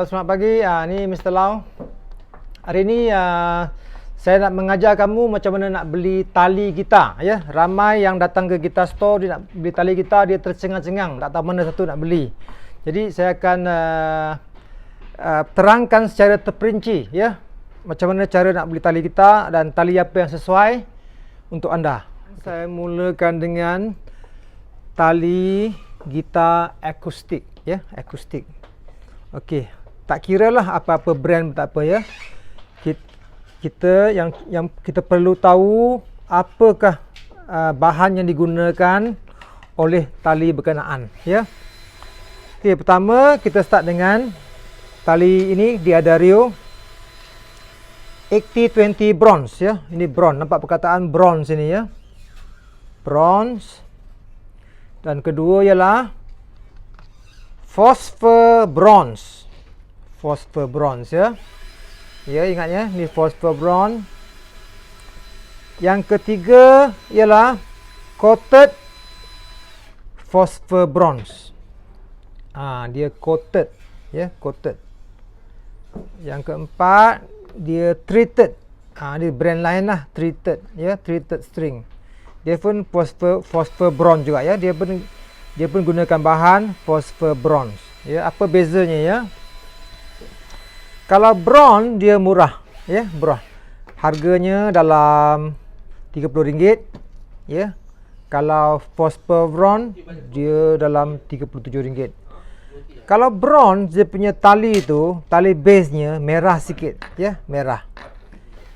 Selamat pagi, ni Mr. Lau. Hari ni saya nak mengajar kamu macam mana nak beli tali gitar, ya. Ramai yang datang ke Guitar Store, dia nak beli tali gitar, dia tercengang-cengang, tak tahu mana satu nak beli. Jadi saya akan terangkan secara terperinci, ya, macam mana cara nak beli tali gitar dan tali apa yang sesuai untuk anda. Saya mulakan dengan tali gitar akustik, ya, akustik. Okey, tak kiralah apa-apa brand, tak apa, ya. Kita yang kita perlu tahu apakah bahan yang digunakan oleh tali berkenaan, ya. Okey, pertama kita start dengan tali ini D'Addario 8020 bronze, ya. Ini bronze, nampak perkataan bronze ini, ya. Bronze. Dan kedua ialah phosphor bronze. Phosphor bronze, ya. Ya, ingat ya, ni phosphor bronze. Yang ketiga ialah coated phosphor bronze. Dia coated, ya, coated. Yang keempat dia treated. Dia brand lain lah, treated, ya, treated string. Dia pun phosphor bronze juga, ya. Dia pun gunakan bahan phosphor bronze. Ya, apa bezanya, ya? Kalau bronze dia murah, ya, murah. Harganya dalam RM30, ya. Kalau phosphor bronze dia dalam RM37. Kalau bronze dia punya tali tu, tali base-nya merah sikit, ya, merah.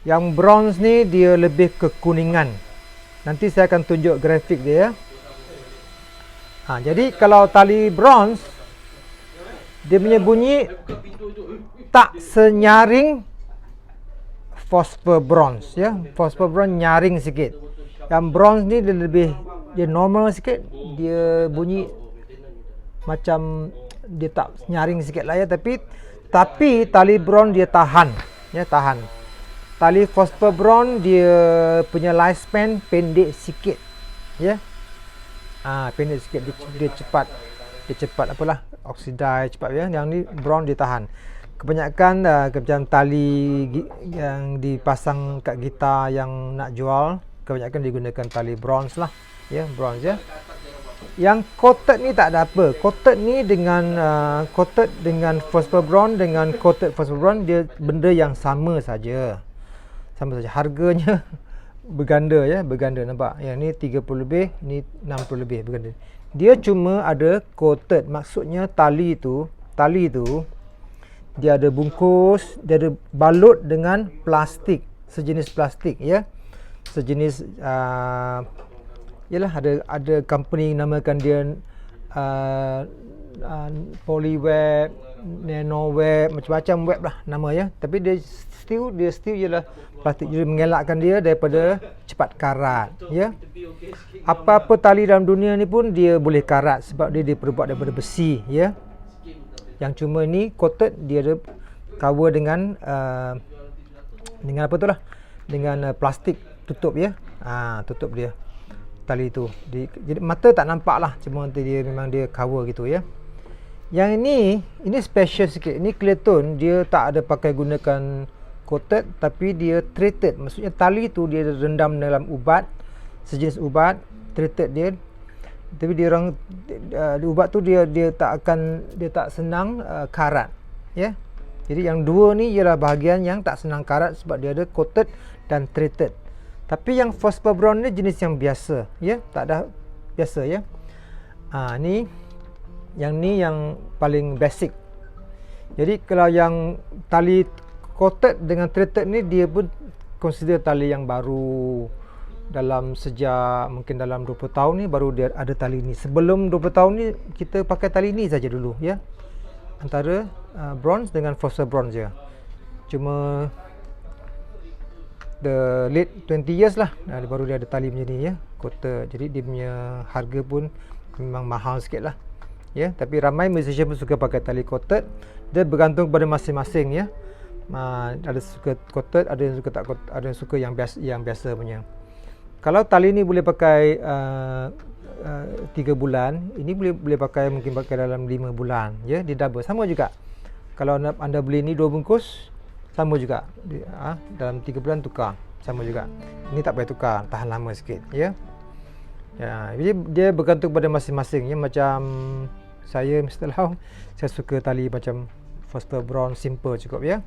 Yang bronze ni dia lebih kekuningan. Nanti saya akan tunjuk grafik dia, ya. Jadi kalau tali bronze dia punya bunyi tak senyaring phosphor bronze, ya. Phosphor bronze nyaring sikit. Yang bronze ni dia normal sikit, dia bunyi macam dia tak nyaring sikit lah, ya. Tapi tali bronze dia tahan, ya, tahan. Tali phosphor bronze dia punya lifespan pendek sikit, ya. Pendek sikit, dia cepat apalah, oxidize cepat, ya. Yang ni bronze dia tahan. Kebanyakan macam tali yang dipasang kat gitar yang nak jual, kebanyakan digunakan tali bronze lah, ya, bronze, ya. Yang coated ni tak ada apa. Coated ni coated dengan phosphor bronze dengan coated phosphor bronze dia benda yang sama saja. Sama saja. Harganya berganda, ya, berganda, nampak. Yang ni 30 lebih, ni 60 lebih, berganda. Dia cuma ada coated, maksudnya tali tu dia ada bungkus, dia ada balut dengan plastik, sejenis plastik, ya. Sejenis yalah, ada company namakan dia Polyweb, Nanoweb, macam-macam web lah nama, ya. Tapi dia still ialah plastik, jadi mengelakkan dia daripada cepat karat, ya. Apa-apa tali dalam dunia ni pun dia boleh karat sebab dia diperbuat daripada besi, ya. Yang cuma ni coated, dia ada cover dengan apa tu lah, dengan plastik tutup, ya. Tutup dia tali tu. Jadi mata tak nampak lah, cuma dia memang dia cover gitu, ya. Yang ini special sikit. Ini Clayton, dia tak ada pakai gunakan coated, tapi dia treated. Maksudnya tali tu dia rendam dalam ubat, sejenis ubat, treated dia. Tapi di ubat tu dia tak senang karat, ya. Jadi yang dua ni ialah bahagian yang tak senang karat sebab dia ada coated dan treated. Tapi yang phosphor bronze ni jenis yang biasa, ya, tak ada biasa, ya. Ni yang paling basic. Jadi kalau yang tali coated dengan treated ni, dia pun consider tali yang baru. Dalam sejak mungkin dalam 20 tahun ni baru dia ada tali ni. Sebelum 20 tahun ni kita pakai tali ni saja dulu, ya. Antara bronze dengan phosphor bronze je. Cuma the late 20 years lah, baru dia ada tali macam ni, ya, coated. Jadi dia punya harga pun memang mahal sikit lah, ya. Tapi ramai musician pun suka pakai tali coated. Dia bergantung pada masing-masing, ya. Ada suka coated, ada yang suka tak coated, ada yang suka yang biasa punya. Kalau tali ni boleh pakai 3 bulan, ini boleh pakai mungkin pakai dalam 5 bulan, ya, dia double. Sama juga Kalau anda beli ni 2 bungkus, sama juga. Dalam 3 bulan tukar, sama juga. Ini tak payah tukar, tahan lama sikit, ya. Jadi dia bergantung pada masing-masing, ya. Macam saya Mr. Lau, saya suka tali macam Phosphor Bronze simple cukup, ya.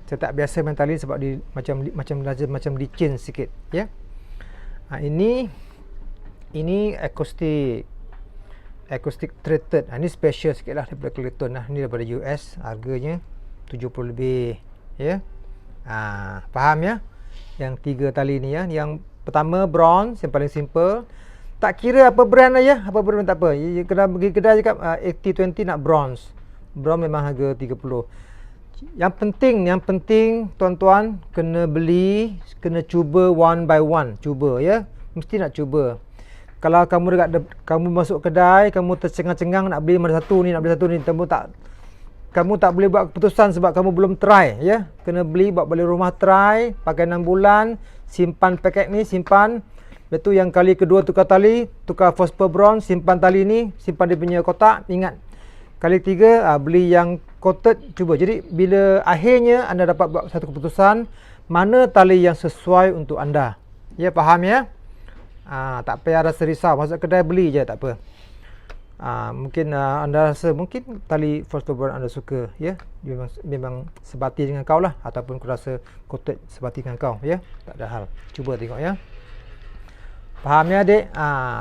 Saya tak biasa main tali sebab dia macam licin sikit, ya. Ini acoustic treated. Ini special sikit lah daripada Clayton lah. Ini daripada US, harganya 70 lebih, ya. Faham, ya? Yang 3 tali ni, ya. Yang pertama bronze, yang paling simple. Tak kira apa brand lah, ya. Apa brand tak apa. Kena pergi kedai cakap 80-20 nak bronze. Bronze memang harga 30. Yang penting tuan-tuan kena beli, kena cuba one by one. Cuba, ya. Mesti nak cuba. Kalau kamu masuk kedai, kamu tercengang-cengang nak beli mana satu ni, kamu tak boleh buat keputusan sebab kamu belum try, ya. Kena beli, bawa balik rumah, try, pakai 6 bulan, simpan paket ni, simpan. Lepas tu yang kali kedua tukar tali, tukar Phosphor Bronze, simpan tali ni, simpan dia punya kotak, ingat. Kali ketiga, beli yang coated, cuba. Jadi bila akhirnya anda dapat buat satu keputusan, mana tali yang sesuai untuk anda. Ya, faham, ya? Tak payah rasa risau, masuk kedai beli je, tak apa. Mungkin anda rasa mungkin tali Phosphor Bronze anda suka, ya. Memang sebati dengan kau lah, ataupun kau rasa coated sebati dengan kau, ya. Tak ada hal. Cuba tengok, ya. Faham, ya, adik?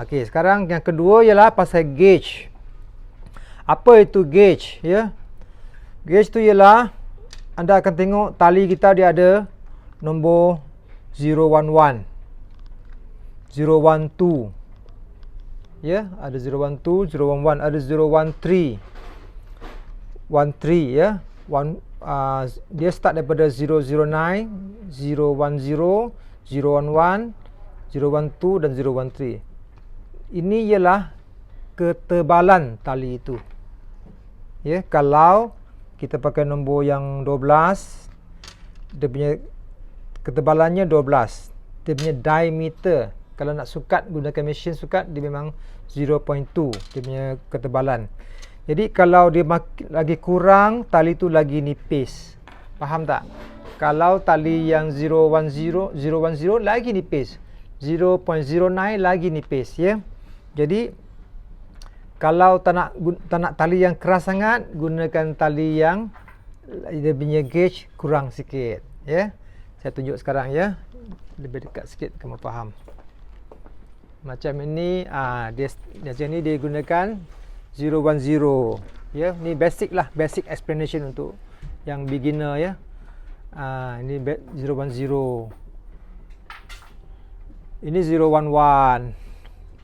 Okey, sekarang yang kedua ialah pasal gauge. Apa itu gauge, ya? Gauge tu ialah anda akan tengok tali kita dia ada nombor 011, 012. Ya, ada 012, 011, ada 013. 13, ya. Dia start daripada 009, 010, 011, 012 dan 013. Ini ialah ketebalan tali itu. Ya, kalau kita pakai nombor yang 12, dia punya ketebalannya 12. Dia punya diameter, kalau nak sukat gunakan mesin sukat, dia memang 0.2 dia punya ketebalan. Jadi kalau dia lagi kurang, tali tu lagi nipis. Faham tak? Kalau tali yang 010 lagi nipis, 0.09 lagi nipis, ya. Jadi kalau tak nak tali yang keras sangat, gunakan tali yang dia punya gauge kurang sikit, ya. Saya tunjuk sekarang, ya. Lebih dekat sikit kamu faham. Macam ini, macam ni dia gunakan 010, ya. Ni basic lah, basic explanation untuk yang beginner, ya. Ini 010. Ini 011,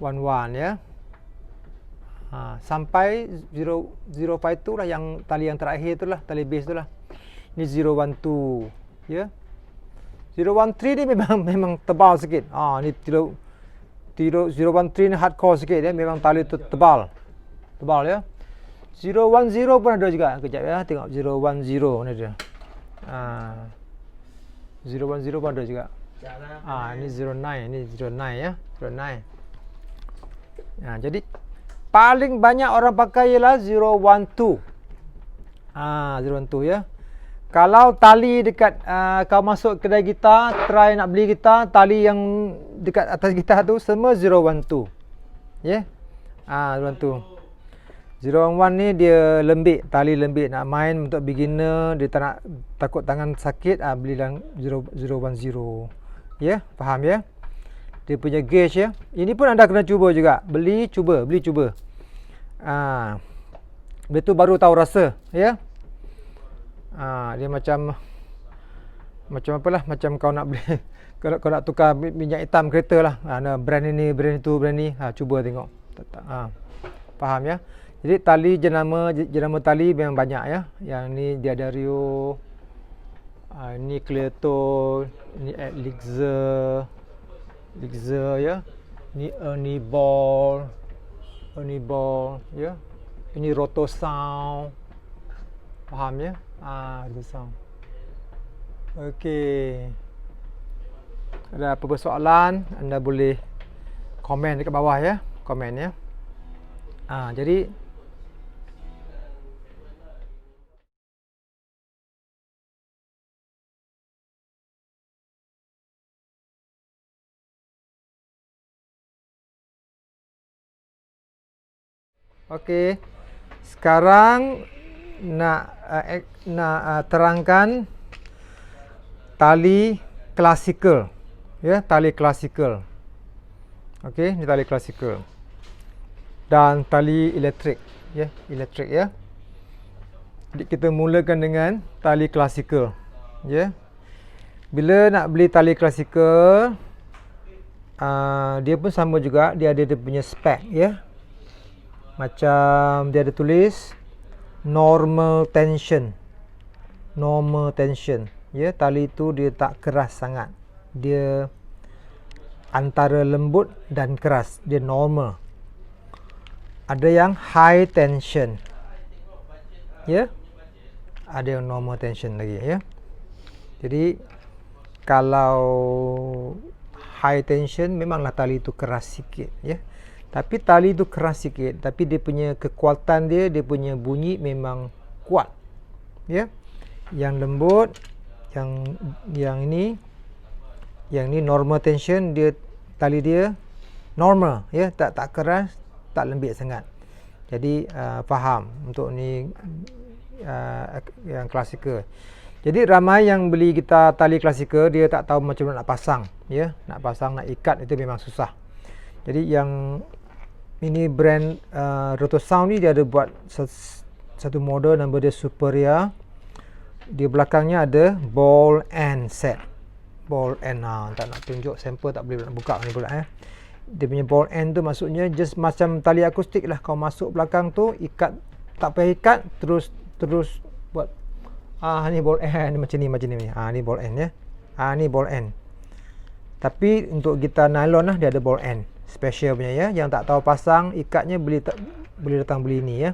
11, ya. Sampai 052 lah, yang tali yang terakhir tu lah, tali base tu lah. Ini 012, ya. 013 ni memang tebal sikit. Ni 013 ni hardcore sikit, ya. Memang tali tu tebal, ya. 010 pun ada juga. Kejap, ya, tengok 010 ni dia. 010 pun ada juga. Ini 09, ini 09, ya. 09. Jadi paling banyak orang pakai ialah 012. 012, ya. Kalau tali dekat kau masuk kedai gitar, try nak beli gitar, tali yang dekat atas gitar tu semua 012. Ya. 012. 011 ni dia lembik, tali lembik, nak main untuk beginner, dia tak nak takut tangan sakit, beli yang 010. Ya, faham, ya? Dia punya gauge, ya. Ini pun anda kena cuba juga. Beli cuba. Dia tu baru tahu rasa, ya. Dia macam apalah, macam kau nak beli kalau kau nak tukar minyak hitam kereta lah. Brand ini, brand itu, brand ni. Cuba tengok. Faham, ya? Jadi tali jenama tali memang banyak, ya. Yang ni D'Addario, ini Clayton, ini Elixir, ya. Ini Ernie Ball, ya. Ini Roto Sound. Faham, ya? Roto Sound. Okey. Ada apa-apa soalan, anda boleh komen dekat bawah, ya. Komen, ya. Jadi Okey. Sekarang nak terangkan tali klasikal. Ya, tali klasikal. Okey, ni tali klasikal. Dan tali elektrik, ya, elektrik ya. Jadi kita mulakan dengan tali klasikal, ya. Bila nak beli tali klasikal, dia pun sama juga, dia ada dia punya spek, ya. Macam dia ada tulis normal tension. Normal tension, ya. Tali tu dia tak keras sangat. Dia antara lembut dan keras, dia normal. Ada yang high tension, ya. Ada yang normal tension lagi, ya. Jadi kalau high tension memanglah tali itu keras sikit, ya. Tapi tali itu keras sikit, tapi dia punya kekuatan dia punya bunyi memang kuat, ya. Yang lembut, yang ini normal tension, dia tali dia normal, ya, tak keras, tak lembut sangat. Jadi faham untuk ni yang klasikal. Jadi ramai yang beli gitar tali klasikal, dia tak tahu macam mana nak pasang, ya. Nak pasang, nak ikat itu memang susah. Jadi yang ini brand Rotosound ni, dia ada buat satu model nama dia Superior. Di belakangnya ada ball end set. Ball end, tak nak tunjuk sampel, tak boleh nak buka ni pula, Dia punya ball end tu maksudnya just macam tali akustik lah. Kau masuk belakang tu, ikat, tak payah ikat, terus buat ni ball end macam ni. Ni ball end, ya. Ni ball end. Tapi untuk gitar nylon lah, dia ada ball end special punya, ya. Yang tak tahu pasang ikatnya boleh datang beli ni, ya.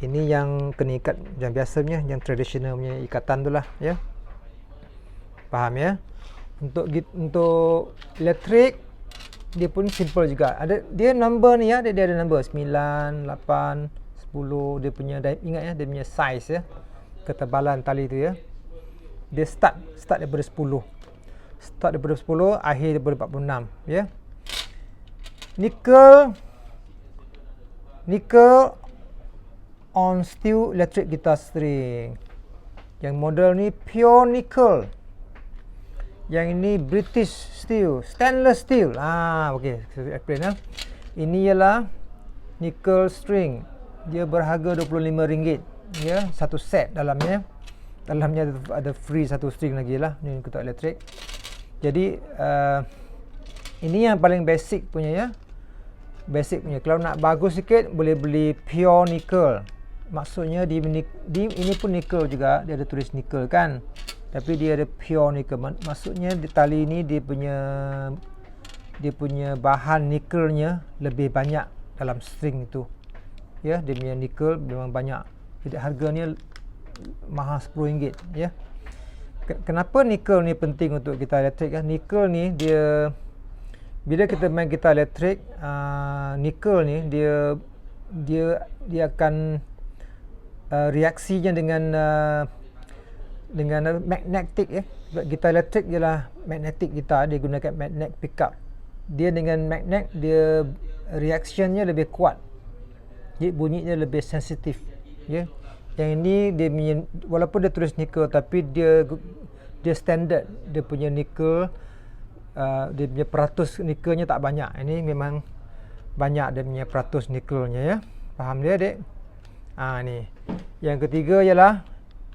Ini yang kena ikat yang biasa punya, yang traditional punya ikatan tu lah, ya. Faham, ya. Untuk elektrik, dia pun simple juga. Ada dia number ni, ya. Dia ada number 9, 8, 10. Dia punya, ingat, ya, dia punya size, ya. Ketebalan tali tu, ya. Dia start daripada 10. Start daripada 10, akhir daripada 46, ya. Nickel on steel electric guitar string. Yang model ni pure nickel. Yang ini British steel, stainless steel. Okey, saya explain, Ini ialah nickel string. Dia berharga RM25, ya, satu set dalamnya. Dalamnya ada free satu string lagi lah. Ni gitar elektrik. Jadi ini yang paling basic punya, ya. Basic punya. Kalau nak bagus sikit, boleh beli pure nickel. Maksudnya ini pun nickel juga. Dia ada tulis nickel, kan. Tapi dia ada pure nickel. Maksudnya di tali ni dia punya bahan nickelnya lebih banyak dalam string itu. Ya, dia punya nickel memang banyak. Jadi harganya mahal RM10, ya. Kenapa nickel ni penting untuk gitar elektrik, ya? Nickel ni dia, bila kita main gitar elektrik, nickel ni dia akan reaksinya dengan magnetic, ya. Gitar elektrik ialah magnetic gitar, dia gunakan magnet pickup. Dia dengan magnet, dia reaksinya lebih kuat. Jadi bunyinya lebih sensitif, ya. Yang ini dia walaupun dia tulis nickel, tapi dia standard. Dia punya nickel, dia punya peratus nickelnya tak banyak. Ini memang banyak dia punya peratus nickelnya, ya. Faham dia, adik? Ni. Yang ketiga ialah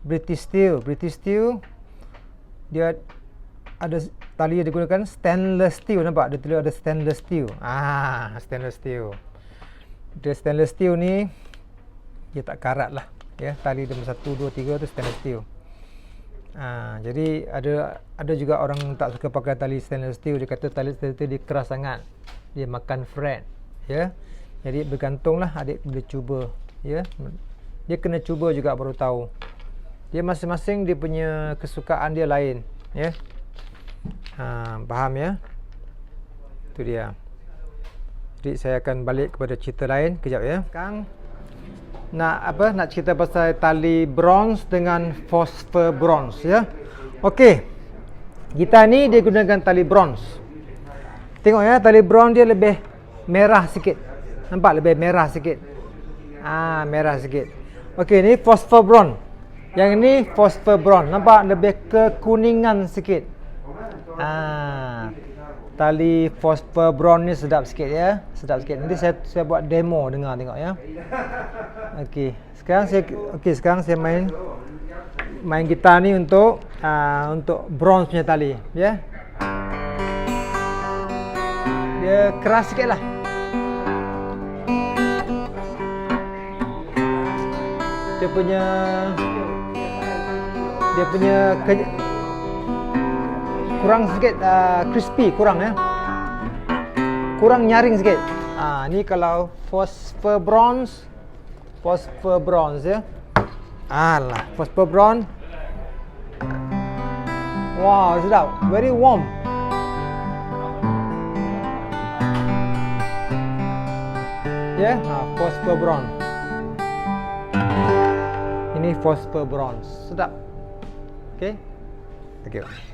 British steel. British steel, dia ada tali yang digunakan stainless steel. Nampak? Dia tulis ada stainless steel. Stainless steel. Dia stainless steel ni, dia tak karat lah, ya. Tali nombor 1, 2, 3 tu stainless steel. Jadi ada juga orang tak suka pakai tali stainless steel. Dia kata tali stainless steel dia keras sangat, dia makan fret, ya. Jadi bergantunglah, adik boleh cuba, ya. Dia kena cuba juga baru tahu. Dia masing-masing dia punya kesukaan dia lain, ya. Faham, ya. Itu dia. Jadi saya akan balik kepada cerita lain kejap, ya. Sekarang nak cerita pasal tali bronze dengan phosphor bronze, ya. Okey. Gitar ni dia gunakan tali bronze. Tengok, ya, tali bronze dia lebih merah sikit. Nampak lebih merah sikit. Merah sikit. Okey, ni phosphor bronze. Yang ni phosphor bronze. Nampak lebih kekuningan sikit. Tali phosphor bronze ni sedap sikit ya. Sedap sikit. Nanti saya buat demo dengar tengok ya. Okey. Sekarang saya main gitar ni untuk bronze punya tali ya. Dia keras sikit lah. Dia punya kurang sikit crispy, kurang ya. Kurang nyaring sikit. Ni kalau phosphor bronze ya. Phosphor bronze. Wow, sedap. Very warm. Ya, phosphor bronze. Ini phosphor bronze. Sedap. Okay. Thank you.